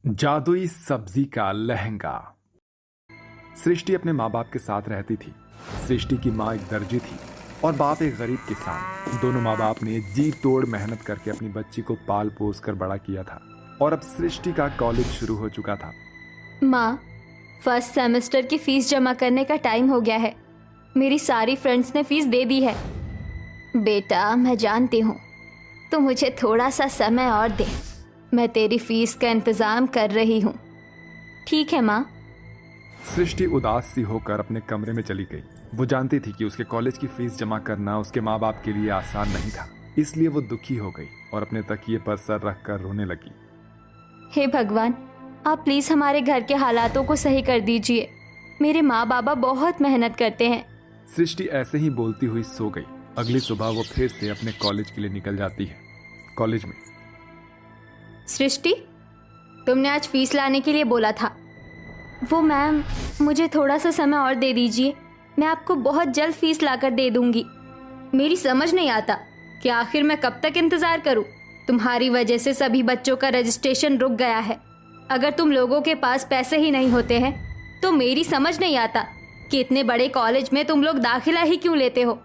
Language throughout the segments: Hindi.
जादुई सब्जी का लहंगा। सृष्टि अपने माँ बाप के साथ रहती थी। सृष्टि की माँ एक दर्जी थी और बाप एक गरीब किसान। दोनों माँ बाप ने जी तोड़ मेहनत करके अपनी बच्ची को पाल पोस कर बड़ा किया था और अब सृष्टि का कॉलेज शुरू हो चुका था। माँ, फर्स्ट सेमेस्टर की फीस जमा करने का टाइम हो गया है। मेरी सारी फ्रेंड्स ने फीस दे दी है। बेटा, मैं जानती हूँ, तो मुझे थोड़ा सा समय और दे। मैं तेरी फीस का इंतजाम कर रही हूँ। ठीक है माँ। सृष्टि उदास सी होकर अपने कमरे में चली गई। वो जानती थी कि उसके कॉलेज की फीस जमा करना उसके माँ बाप के लिए आसान नहीं था, इसलिए वो दुखी हो गई और अपने तकिए पर सर रखकर रोने लगी। हे भगवान, आप प्लीज हमारे घर के हालातों को सही कर दीजिए। मेरे माँ बाबा बहुत मेहनत करते हैं। सृष्टि ऐसे ही बोलती हुई सो गई। अगली सुबह वो फिर से अपने कॉलेज के लिए निकल जाती है। कॉलेज में सृष्टि, तुमने आज फीस लाने के लिए बोला था। वो मैम, मुझे थोड़ा सा समय और दे दीजिए। मैं आपको बहुत जल्द फीस लाकर दे दूंगी। मेरी समझ नहीं आता कि आखिर मैं कब तक इंतजार करूं। तुम्हारी वजह से सभी बच्चों का रजिस्ट्रेशन रुक गया है। अगर तुम लोगों के पास पैसे ही नहीं होते हैं तो मेरी समझ नहीं आता कि इतने बड़े कॉलेज में तुम लोग दाखिला ही क्यों लेते हो।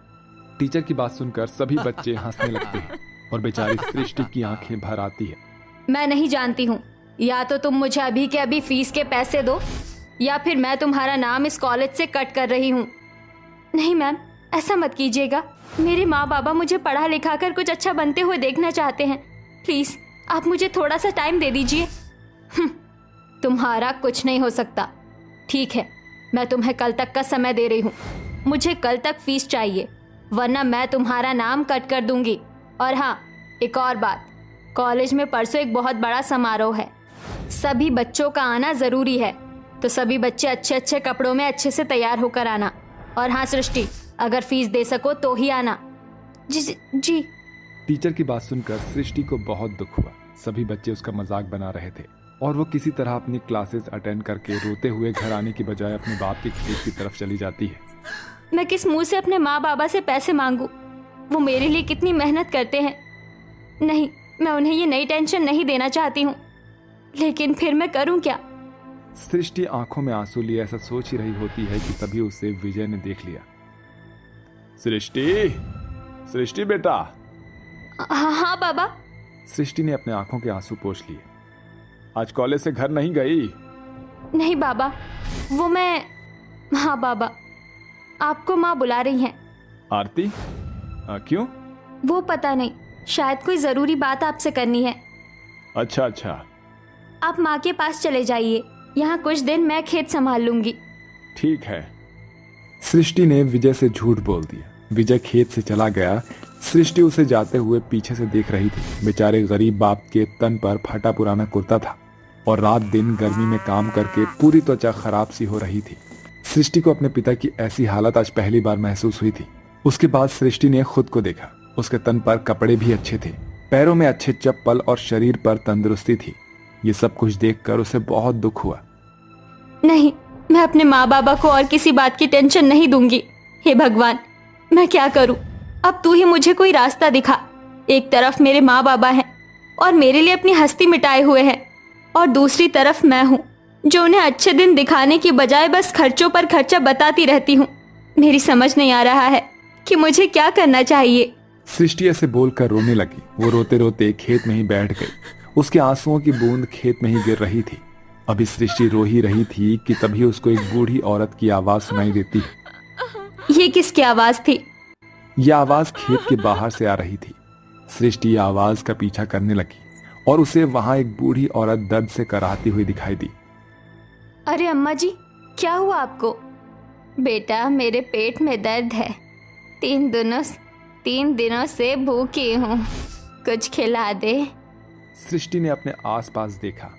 टीचर की बात सुनकर सभी बच्चे हंसने लगते हैं और बेचारी सृष्टि की आंखें भर आती है। मैं नहीं जानती हूँ, या तो तुम मुझे अभी के अभी फीस के पैसे दो या फिर मैं तुम्हारा नाम इस कॉलेज से कट कर रही हूँ। नहीं मैम, ऐसा मत कीजिएगा। मेरे माँ बाबा मुझे पढ़ा लिखा कर कुछ अच्छा बनते हुए देखना चाहते हैं। प्लीज आप मुझे थोड़ा सा टाइम दे दीजिए। तुम्हारा कुछ नहीं हो सकता। ठीक है, मैं तुम्हें कल तक का समय दे रही हूँ। मुझे कल तक फीस चाहिए, वरना मैं तुम्हारा नाम कट कर दूंगी। और हाँ, एक और बात, कॉलेज में परसों एक बहुत बड़ा समारोह है। सभी बच्चों का आना जरूरी है, तो सभी बच्चे अच्छे अच्छे कपड़ों में अच्छे से तैयार होकर आना। और हाँ सृष्टि, अगर फीस दे सको तो ही आना। जी। टीचर की बात सुनकर सृष्टि को बहुत दुख हुआ। सभी बच्चे उसका मजाक बना रहे थे और वो किसी तरह अपनी क्लासेस अटेंड करके रोते हुए घर आने की बजाय अपने बाप के खेत की तरफ चली जाती है। मैं किस मुंह से अपने माँ बाबा से पैसे मांगू? वो मेरे लिए कितनी मेहनत करते हैं। नहीं, मैं उन्हें ये नई टेंशन नहीं देना चाहती हूँ, लेकिन फिर मैं करूँ क्या? सृष्टि आंखों में आंसू लिए ऐसा सोच ही रही होती है कि तभी उसे विजय ने देख लिया। सृष्टि बेटा। हाँ बाबा। सृष्टि ने अपने आंखों के आंसू पोंछ लिए। आज कॉलेज से घर नहीं गई? नहीं बाबा, वो मैं। हाँ बाबा, आपको माँ बुला रही हैं। आरती? क्यों? वो पता नहीं, शायद कोई जरूरी बात आपसे करनी है। अच्छा। आप माँ के पास चले जाइए, यहाँ कुछ दिन मैं खेत संभाल लूंगी। ठीक है। सृष्टि ने विजय से झूठ बोल दिया। विजय खेत से चला गया। सृष्टि उसे जाते हुए पीछे से देख रही थी। बेचारे गरीब बाप के तन पर फटा पुराना कुर्ता था और रात दिन गर्मी में काम करके पूरी त्वचा खराब सी हो रही थी। सृष्टि को अपने पिता की ऐसी हालत आज पहली बार महसूस हुई थी। उसके बाद सृष्टि ने खुद को देखा। उसके तन पर कपड़े भी अच्छे थे, पैरों में अच्छे चप्पल और शरीर पर तंदुरुस्ती थी। ये सब कुछ देखकर उसे बहुत दुख हुआ। नहीं, मैं अपने माँ बाबा को और किसी बात की टेंशन नहीं दूंगी। हे भगवान, मैं क्या करूं? अब तू ही मुझे कोई रास्ता दिखा। एक तरफ मेरे माँ बाबा हैं और मेरे लिए अपनी हस्ती मिटाए हुए हैं, और दूसरी तरफ मैं हूँ जो उन्हें अच्छे दिन दिखाने की बजाय बस खर्चों पर खर्चा बताती रहती हूँ। मेरी समझ नहीं आ रहा है कि मुझे क्या करना चाहिए। सृष्टि ऐसे बोलकर रोने लगी। वो रोते रोते खेत में ही बैठ गई। उसके आंसुओं की बूंद खेत में ही गिर रही थी। अभी सृष्टि रो ही रही थी कि तभी उसको एक बूढ़ी औरत की आवाज सुनाई देती। ये किसकी आवाज थी? यह आवाज खेत के बाहर से आ रही थी। सृष्टि आवाज का पीछा करने लगी और उसे वहां एक बूढ़ी औरत दर्द से कराहती हुई दिखाई दी। अरे अम्मा जी, क्या हुआ आपको? बेटा, मेरे पेट में दर्द है। 3 दिनों से भूखी हूँ, कुछ खिला दे। सृष्टि ने अपने आसपास देखा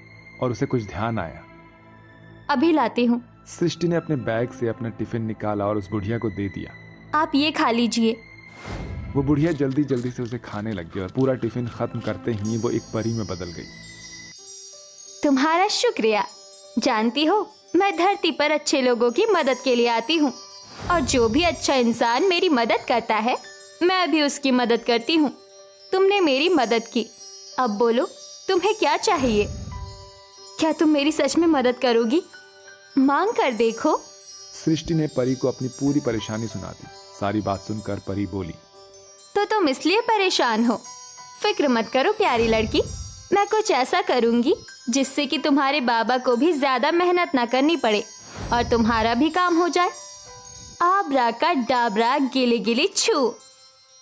और उसे कुछ ध्यान आया। अभी लाती हूँ। सृष्टि ने अपने बैग से अपना टिफिन निकाला और उस बुढ़िया को दे दिया। आप ये खा लीजिए। वो बुढ़िया जल्दी जल्दी से उसे खाने लग गई और पूरा टिफिन खत्म करते ही वो एक परी में बदल गई। तुम्हारा शुक्रिया। जानती हो, मैं धरती पर अच्छे लोगों की मदद के लिए आती हूँ, और जो भी अच्छा इंसान मेरी मदद करता है मैं भी उसकी मदद करती हूँ। तुमने मेरी मदद की, अब बोलो तुम्हें क्या चाहिए? क्या तुम मेरी सच में मदद करोगी? मांग कर देखो। सृष्टि ने परी को अपनी पूरी परेशानी सुना दी। सारी बात सुनकर परी बोली, तो तुम इसलिए परेशान हो? फिक्र मत करो प्यारी लड़की, मैं कुछ ऐसा करूंगी जिससे कि तुम्हारे बाबा को भी ज्यादा मेहनत ना करनी पड़े और तुम्हारा भी काम हो जाए। आबरा का डाबरा गिले गिले छू।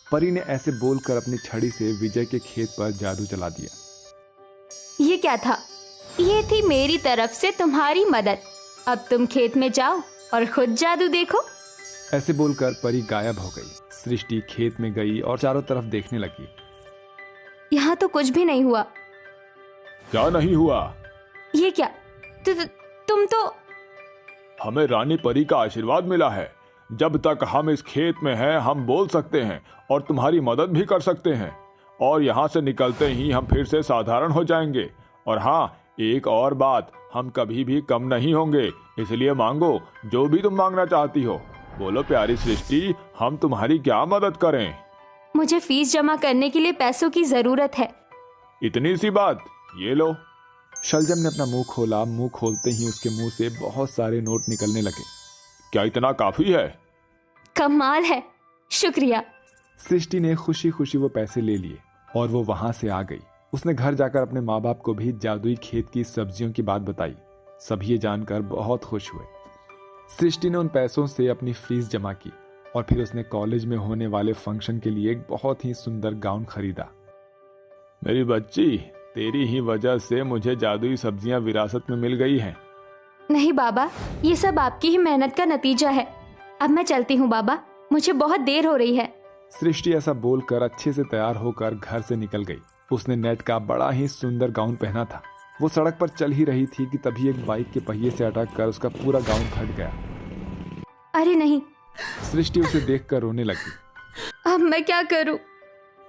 परी ने ऐसे बोलकर अपनी छड़ी से विजय के खेत पर जादू चला दिया। ये क्या था? ये थी मेरी तरफ से तुम्हारी मदद। अब तुम खेत में जाओ और खुद जादू देखो। ऐसे बोलकर परी गायब हो गई। सृष्टि खेत में गई और चारों तरफ देखने लगी। यहाँ तो कुछ भी नहीं हुआ। क्या नहीं हुआ? ये क्या? तुम तो हमें रानी परी का आशीर्वाद मिला है। जब तक हम इस खेत में हैं, हम बोल सकते हैं और तुम्हारी मदद भी कर सकते हैं। और यहाँ से निकलते ही हम फिर से साधारण हो जाएंगे। और हाँ, एक और बात, हम कभी भी कम नहीं होंगे, इसलिए मांगो जो भी तुम मांगना चाहती हो। बोलो प्यारी सृष्टि, हम तुम्हारी क्या मदद करें? मुझे फीस जमा करने के लिए पैसों की जरूरत है। इतनी सी बात, ये लो। शलजम ने अपना मुंह खोला। मुंह खोलते ही उसके मुंह से बहुत सारे नोट निकलने लगे। क्या इतना काफी है? कमाल है, शुक्रिया। सृष्टि ने खुशी खुशी वो पैसे ले लिए और वो वहां से आ गई। उसने घर जाकर अपने माँ बाप को भी जादुई खेत की सब्जियों की बात बताई। सभी ये जानकर बहुत खुश हुए। सृष्टि ने उन पैसों से अपनी फीस जमा की और फिर उसने कॉलेज में होने वाले फंक्शन के लिए एक बहुत ही सुंदर गाउन खरीदा। मेरी बच्ची, तेरी ही वजह से मुझे जादुई सब्जियां विरासत में मिल गई हैं। नहीं बाबा, ये सब आपकी ही मेहनत का नतीजा है। अब मैं चलती हूँ बाबा, मुझे बहुत देर हो रही है। सृष्टि ऐसा बोलकर अच्छे से तैयार होकर घर से निकल गई। उसने नेट का बड़ा ही सुंदर गाउन पहना था। वो सड़क पर चल ही रही थी कि तभी एक बाइक के पहिए से अटक कर उसका पूरा गाउन फट गया। अरे नहीं! सृष्टि उसे देखकर रोने लगी। अब मैं क्या करूं?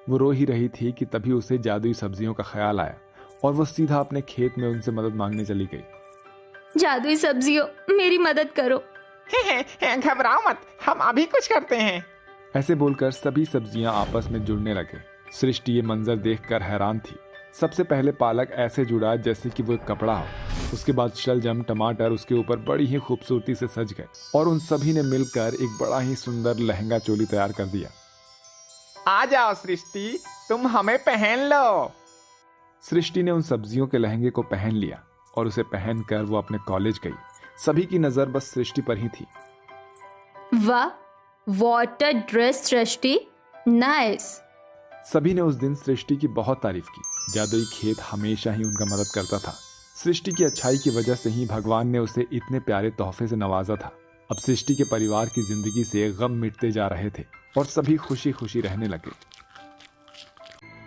वो रो ही रही थी कि तभी उसे जादुई सब्जियों का ख्याल आया और वो सीधा अपने खेत में उनसे मदद मांगने चली गई। जादुई सब्जियों, मेरी मदद करो। घबराओ मत, हम अभी कुछ करते हैं। ऐसे बोलकर सभी सब्जियां आपस में जुड़ने लगे। सृष्टि ये मंजर देखकर हैरान थी। सबसे पहले पालक ऐसे जुड़ा जैसे कि वो एक कपड़ा हो। उसके बाद शलजम, टमाटर उसके ऊपर बड़ी ही खूबसूरती से सज गए और उन सभी ने मिलकर एक बड़ा ही सुंदर लहंगा चोली तैयार कर दिया। आ जाओ सृष्टि, तुम हमें पहन लो। सृष्टि ने उन सब्जियों के लहंगे को पहन लिया और उसे पहनकर वो अपने कॉलेज गई। सभी की नजर बस सृष्टि पर ही थी। वाह, what a dress Srishti, nice. सभी ने उस दिन सृष्टि की बहुत तारीफ की। जादुई खेत हमेशा ही उनका मदद करता था। सृष्टि की अच्छाई की वजह से ही भगवान ने उसे इतने प्यारे तोहफे से नवाजा था। अब सृष्टि के परिवार की जिंदगी से गम मिटते जा रहे थे और सभी खुशी खुशी रहने लगे।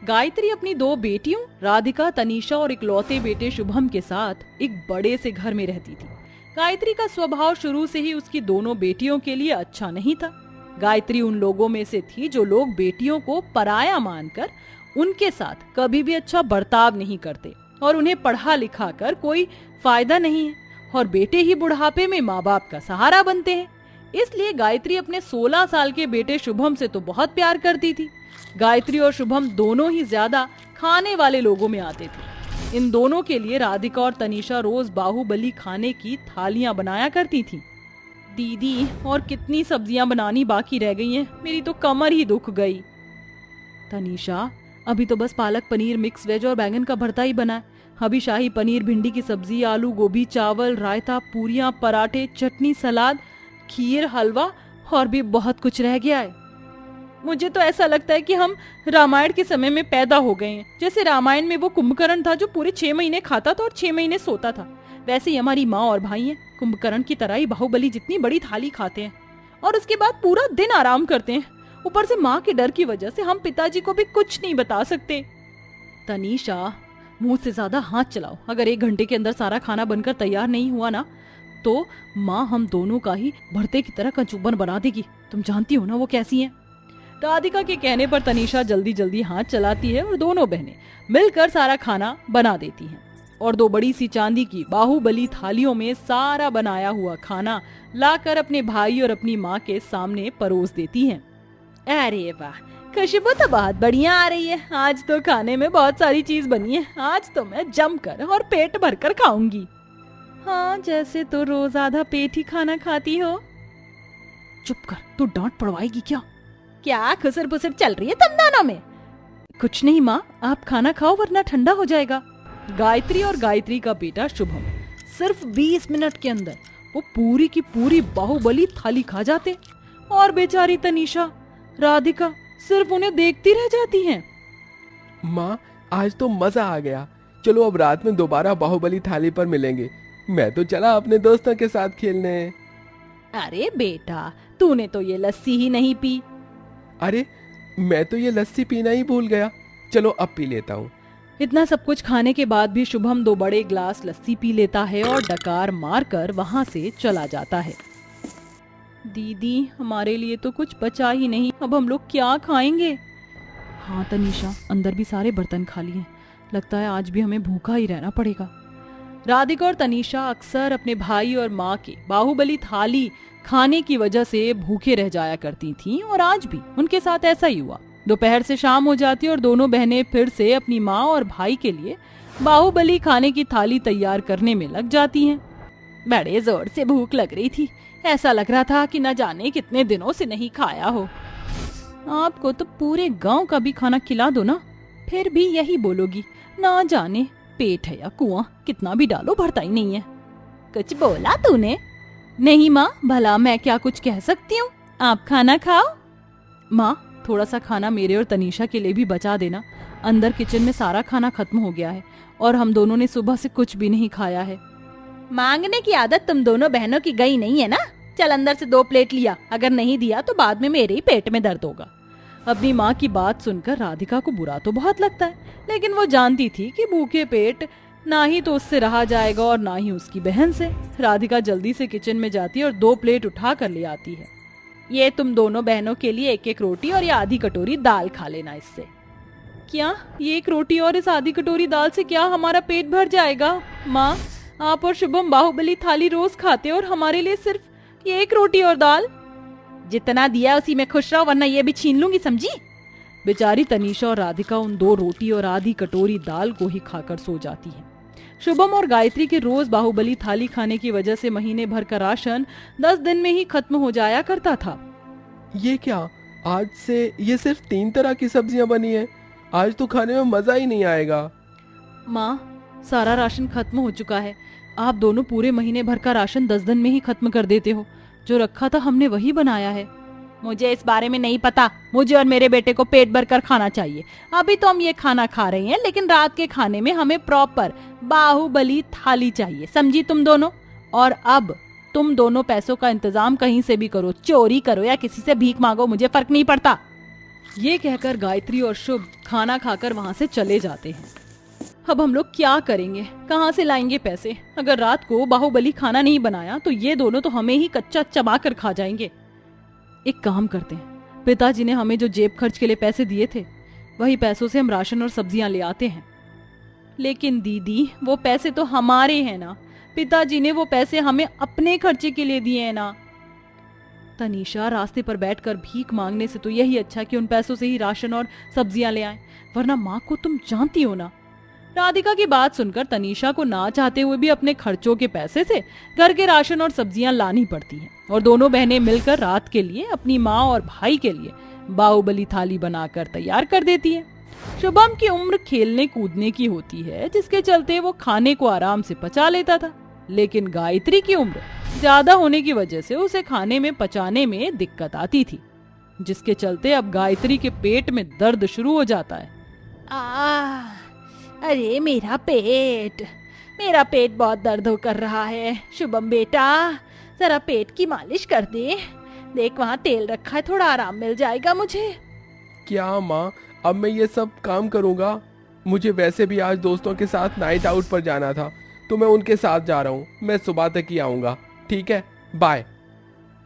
गायत्री अपनी 2 बेटियों राधिका, तनीषा और इकलौते बेटे शुभम के साथ एक बड़े से घर में रहती थी। गायत्री का स्वभाव शुरू से ही उसकी दोनों बेटियों के लिए अच्छा नहीं था। गायत्री उन लोगों में से थी जो लोग बेटियों को पराया मानकर उनके साथ कभी भी अच्छा बर्ताव नहीं करते और उन्हें पढ़ा लिखा कर कोई फायदा नहीं है और बेटे ही बुढ़ापे में माँ बाप का सहारा बनते हैं। इसलिए गायत्री अपने 16 साल के बेटे शुभम से तो बहुत प्यार करती थी। गायत्री और शुभम दोनों ही ज्यादा खाने वाले लोगों में आते थे। इन दोनों के लिए राधिका और तनीषा रोज बाहुबली खाने की थालियां बनाया करती थी। दीदी, और कितनी सब्जियां बनानी बाकी रह गई हैं, मेरी तो कमर ही दुख गई। तनीषा, अभी तो बस पालक पनीर, मिक्स वेज और बैंगन का भरता ही बना है। अभी शाही पनीर, भिंडी की सब्जी, आलू गोभी, चावल, रायता, पूरियां, पराठे, चटनी, सलाद, खीर, हलवा और भी बहुत कुछ रह गया है। मुझे तो ऐसा लगता है कि हम रामायण के समय में पैदा हो गए हैं। जैसे रामायण में वो कुंभकर्ण था जो पूरे 6 महीने खाता था और 6 महीने सोता था, वैसे ही हमारी माँ और भाई हैं। कुंभकर्ण की तरह ही बाहुबली जितनी बड़ी थाली खाते हैं और उसके बाद पूरा दिन आराम करते हैं। ऊपर से माँ के डर की वजह से हम पिताजी को भी कुछ नहीं बता सकते। तनीषा, मुंह से ज्यादा हाथ चलाओ। अगर 1 घंटे के अंदर सारा खाना बनकर तैयार नहीं हुआ ना, तो माँ हम दोनों का ही भरते की तरह कचूबन बना देगी। तुम जानती हो ना वो कैसी है। राधिका के कहने पर तनीषा जल्दी जल्दी हाथ चलाती है और दोनों बहनें मिलकर सारा खाना बना देती हैं और 2 बड़ी सी चांदी की बाहुबली थालियों में सारा बनाया हुआ खाना लाकर अपने भाई और अपनी माँ के सामने परोस देती हैं। अरे वाह, खुशबू तो बहुत बढ़िया आ रही है। आज तो खाने में बहुत सारी चीज बनी है। आज तो मैं जमकर और पेट भरकर खाऊंगी। हाँ, जैसे तो रोज आधा पेट ही खाना खाती हो। चुप कर, तू डांट पड़वाएगी क्या? क्या खुसर पुसर चल रही है तुम दोनों में? कुछ नहीं माँ, आप खाना खाओ वरना ठंडा हो जाएगा। गायत्री और गायत्री का बेटा शुभम सिर्फ 20 मिनट के अंदर वो पूरी की पूरी बाहुबली थाली खा जाते और बेचारी तनीषा, राधिका सिर्फ उन्हें देखती रह जाती हैं। माँ, आज तो मजा आ गया। चलो अब रात में दोबारा बाहुबली थाली पर मिलेंगे। मैं तो चला अपने दोस्तों के साथ खेलने। अरे बेटा, तूने तो ये लस्सी ही नहीं पी। अरे मैं तो ये लस्सी पीना ही भूल गया। चलो अब पी लेता हूँ। इतना सब कुछ खाने के बाद भी शुभम 2 बड़े ग्लास लस्सी पी लेता है और डकार मारकर वहां से चला जाता है। दीदी, हमारे लिए तो कुछ बचा ही नहीं, अब हम लोग क्या खाएंगे? हाँ तनीषा, अंदर भी सारे बर्तन खाली हैं। लगता है आज भी हमें भूखा ही रहना पड़ेगा। राधिका और तनीषा अक्सर अपने भाई और माँ के बाहुबली थाली खाने की वजह से भूखे रह जाया करती थीं और आज भी उनके साथ ऐसा ही हुआ। दोपहर से शाम हो जाती और दोनों बहनें फिर से अपनी माँ और भाई के लिए बाहुबली खाने की थाली तैयार करने में लग जाती हैं। बड़े जोर से भूख लग रही थी। ऐसा लग रहा था कि न जाने कितने दिनों से नहीं खाया हो। आपको तो पूरे गांव का भी खाना खिला दो ना, फिर भी यही बोलोगी, ना जाने पेट है या कुआं, कितना भी डालो भरता ही नहीं है। कुछ बोला तूने? नहीं माँ, भला मैं क्या कुछ कह सकती हूँ? आप खाना खाओ। माँ, थोड़ा सा खाना मेरे और तनीषा के लिए भी बचा देना। अंदर किचन में सारा खाना खत्म हो गया है और हम दोनों ने सुबह से कुछ भी नहीं खाया है। मांगने की आदत तुम दोनों बहनों की गई नहीं है ना? चल अंदर से 2 प्लेट लिया, अगर नहीं दिया तो बाद में मेरे ही पेट में दर्द होगा। अपनी माँ की बात सुनकर राधिका को बुरा तो बहुत लगता है, लेकिन वो जानती थी कि भूखे पेट ना ही तो उससे रहा जाएगा और ना ही उसकी बहन से। राधिका जल्दी से किचन में जाती है और 2 प्लेट उठा कर ले आती है। ये तुम दोनों बहनों के लिए 1-1 रोटी और ये आधी कटोरी दाल खा लेना इससे। क्या ये 1 रोटी और इस आधी कटोरी दाल से क्या हमारा पेट भर जाएगा? माँ, आप और शुभम बाहुबली थाली रोज खाते और हमारे लिए सिर्फ ये 1 रोटी और दाल। जितना दिया उसी में खुश रहो, वरना ये भी छीन लूंगी, समझी? बेचारी तनीषा और राधिका उन 2 रोटी और आधी कटोरी दाल को ही खाकर सो जाती है। शुभम और गायत्री के रोज बाहुबली थाली खाने की वजह से महीने भर का राशन 10 दिन में ही खत्म हो जाया करता था। ये क्या, आज से ये सिर्फ 3 तरह की सब्जियां बनी है। आज तो खाने में मजा ही नहीं आएगा। माँ, सारा राशन खत्म हो चुका है। आप दोनों पूरे महीने भर का राशन 10 दिन में ही खत्म कर देते हो। जो रखा था हमने वही बनाया है। मुझे इस बारे में नहीं पता। मुझे और मेरे बेटे को पेट भर कर खाना चाहिए। अभी तो हम ये खाना खा रहे हैं, लेकिन रात के खाने में हमें प्रॉपर बाहुबली थाली चाहिए, समझी तुम दोनों? और अब तुम दोनों पैसों का इंतजाम कहीं से भी करो, चोरी करो या किसी से भीख मांगो, मुझे फर्क नहीं पड़ता। ये कहकर गायत्री और शुभ खाना खाकर वहाँ से चले जाते हैं। अब हम लोग क्या करेंगे? कहाँ से लाएंगे पैसे? अगर रात को बाहुबली खाना नहीं बनाया तो ये दोनों तो हमें ही कच्चा चबा कर खा जाएंगे। एक काम करते हैं, पिताजी ने हमें जो जेब खर्च के लिए पैसे दिए थे, वही पैसों से हम राशन और सब्जियां ले आते हैं। लेकिन दीदी, वो पैसे तो हमारे हैं ना। पिताजी ने वो पैसे हमें अपने खर्चे के लिए दिए हैं ना। तनीषा, रास्ते पर बैठकर भीख मांगने से तो यही अच्छा कि उन पैसों से ही राशन और सब्जियां ले आएं, वरना माँ को तुम जानती हो ना। राधिका की बात सुनकर तनीषा को ना चाहते हुए भी अपने खर्चों के पैसे से घर के राशन और सब्जियां लानी पड़ती हैं और दोनों बहनें मिलकर रात के लिए अपनी माँ और भाई के लिए बाहुबली थाली बनाकर तैयार कर देती हैं। शुभम की उम्र खेलने कूदने की होती है, जिसके चलते वो खाने को आराम से पचा लेता था, लेकिन गायत्री की उम्र ज्यादा होने की वजह से उसे खाने में पचाने में दिक्कत आती थी, जिसके चलते अब गायत्री के पेट में दर्द शुरू हो जाता है। अरे मेरा पेट बहुत दर्द कर रहा है। शुभम बेटा, जरा पेट की मालिश कर दे। देख वहाँ तेल रखा है, थोड़ा आराम मिल जाएगा मुझे। क्या माँ, अब मैं ये सब काम करूँगा? मुझे वैसे भी आज दोस्तों के साथ नाइट आउट पर जाना था, तो मैं उनके साथ जा रहा हूँ। मैं सुबह तक ही आऊँगा, ठीक है? बाय।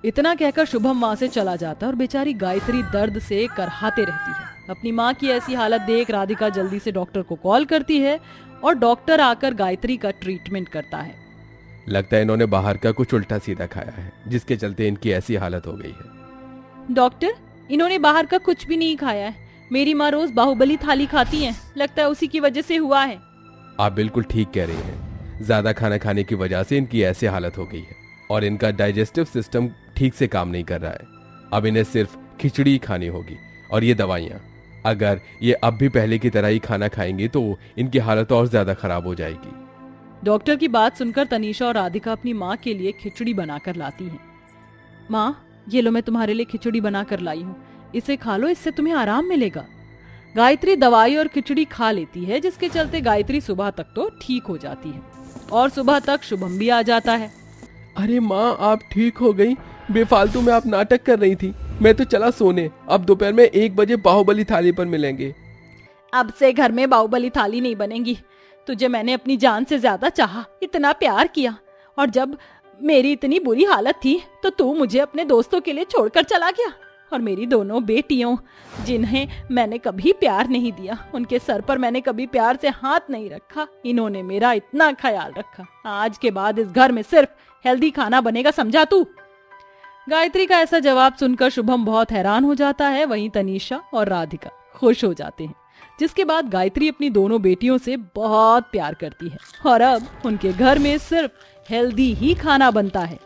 इतना कहकर शुभम वहाँ से चला जाता और बेचारी गायत्री दर्द से करहाते रहती है। अपनी माँ की ऐसी हालत देख राधिका जल्दी से डॉक्टर को कॉल करती है और डॉक्टर आकर गायत्री का ट्रीटमेंट करता है। लगता है इन्होंने बाहर का कुछ उल्टा सीधा खाया है, जिसके चलते इनकी ऐसी हालत हो गई है। डॉक्टर, इन्होंने बाहर का कुछ भी नहीं खाया है। मेरी माँ रोज बाहुबली थाली खाती है, लगता है उसी की वजह से हुआ है। आप बिल्कुल ठीक कह रही हैं। ज्यादा खाना खाने की वजह से इनकी ऐसी हालत हो गई है और इनका डाइजेस्टिव सिस्टम ठीक से काम नहीं कर रहा है। अब इन्हें सिर्फ खिचड़ी ही खानी होगी और ये दवाइयाँ। अगर ये अब भी पहले की तरह ही खाना खाएंगे तो इनकी हालत और ज्यादा खराब हो जाएगी। डॉक्टर की बात सुनकर तनीषा और राधिका अपनी माँ के लिए खिचड़ी बनाकर लाती हैं। माँ, ये लो मैं तुम्हारे लिए खिचड़ी बनाकर लाई हूँ, इसे खा लो, इससे तुम्हें आराम मिलेगा। गायत्री दवाई और खिचड़ी खा लेती है, जिसके चलते गायत्री सुबह तक तो ठीक हो जाती है और सुबह तक शुभम भी आ जाता है। अरे माँ, आप ठीक हो गई? बेफालतू में आप नाटक कर रही थी। मैं तो चला सोने। अब दोपहर में 1 बजे बाहुबली थाली पर मिलेंगे। अब से घर में बाहुबली थाली नहीं बनेगी। तुझे मैंने अपनी जान से ज्यादा चाहा, इतना प्यार किया, और जब मेरी इतनी बुरी हालत थी तो तू मुझे अपने दोस्तों के लिए छोड़कर चला गया। और मेरी दोनों बेटियों, जिन्हें मैंने कभी प्यार नहीं दिया, उनके सर पर मैंने कभी प्यार से हाथ नहीं रखा, इन्होंने मेरा इतना ख्याल रखा। आज के बाद इस घर में सिर्फ हेल्दी खाना बनेगा, समझा तू? गायत्री का ऐसा जवाब सुनकर शुभम बहुत हैरान हो जाता है। वहीं तनीषा और राधिका खुश हो जाते हैं, जिसके बाद गायत्री अपनी दोनों बेटियों से बहुत प्यार करती है और अब उनके घर में सिर्फ हेल्दी ही खाना बनता है।